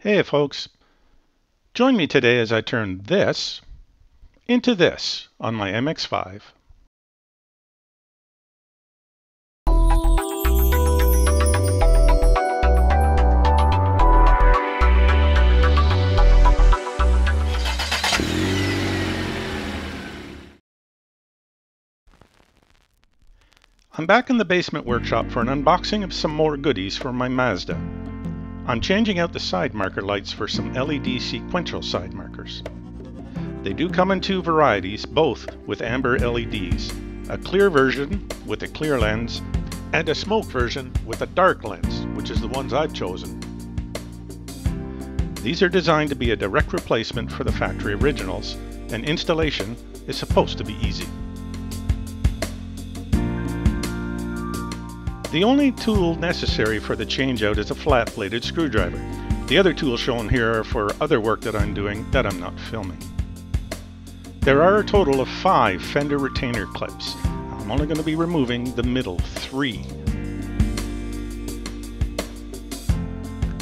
Hey folks, join me today as I turn this into this on my MX-5. I'm back in the basement workshop for an unboxing of some more goodies for my Mazda. I'm changing out the side marker lights for some LED sequential side markers. They do come in two varieties, both with amber LEDs, a clear version with a clear lens, and a smoke version with a dark lens, which is the ones I've chosen. These are designed to be a direct replacement for the factory originals, and installation is supposed to be easy. The only tool necessary for the changeout is a flat-bladed screwdriver. The other tools shown here are for other work that I'm doing that I'm not filming. There are a total of 5 fender retainer clips. I'm only going to be removing the middle 3.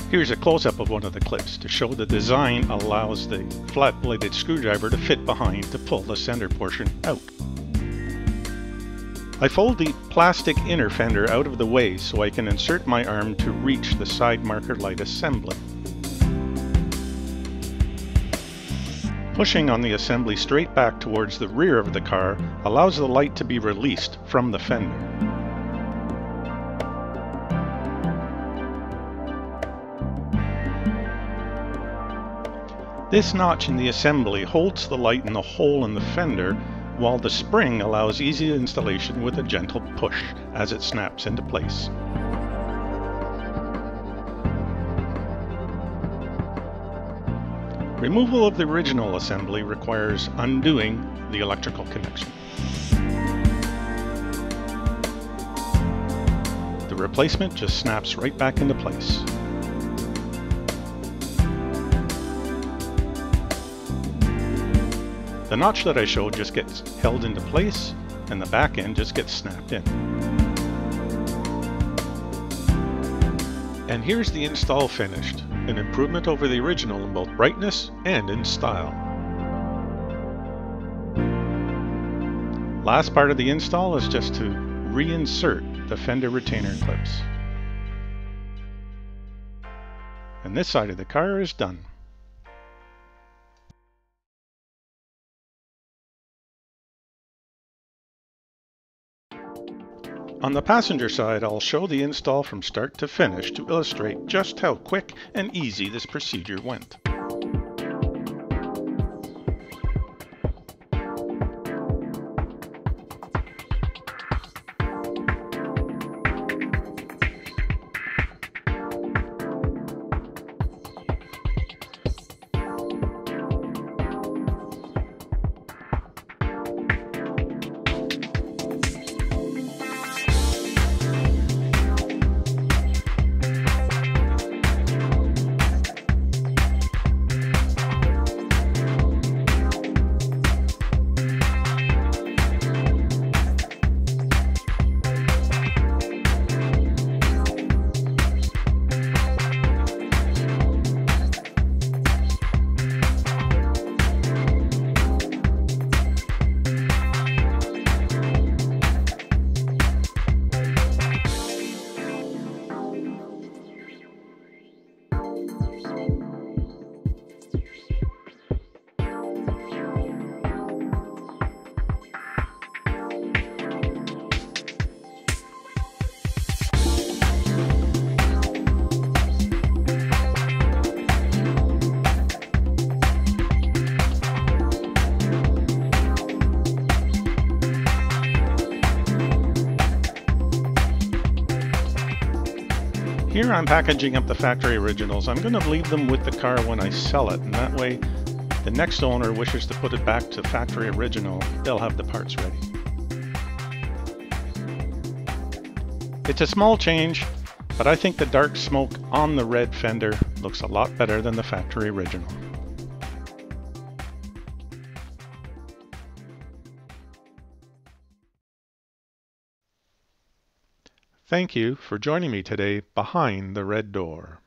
Here's a close-up of one of the clips to show the design allows the flat-bladed screwdriver to fit behind to pull the center portion out. I fold the plastic inner fender out of the way so I can insert my arm to reach the side marker light assembly. Pushing on the assembly straight back towards the rear of the car allows the light to be released from the fender. This notch in the assembly holds the light in the hole in the fender, while the spring allows easy installation with a gentle push as it snaps into place. Removal of the original assembly requires undoing the electrical connection. The replacement just snaps right back into place. The notch that I showed just gets held into place, and the back end just gets snapped in. And here's the install finished, an improvement over the original in both brightness and in style. Last part of the install is just to reinsert the fender retainer clips. And this side of the car is done. On the passenger side, I'll show the install from start to finish to illustrate just how quick and easy this procedure went. Here I'm packaging up the factory originals. I'm going to leave them with the car when I sell it, and that way the next owner wishes to put it back to factory original, they'll have the parts ready. It's a small change, but I think the dark smoke on the red fender looks a lot better than the factory original. Thank you for joining me today behind the red door.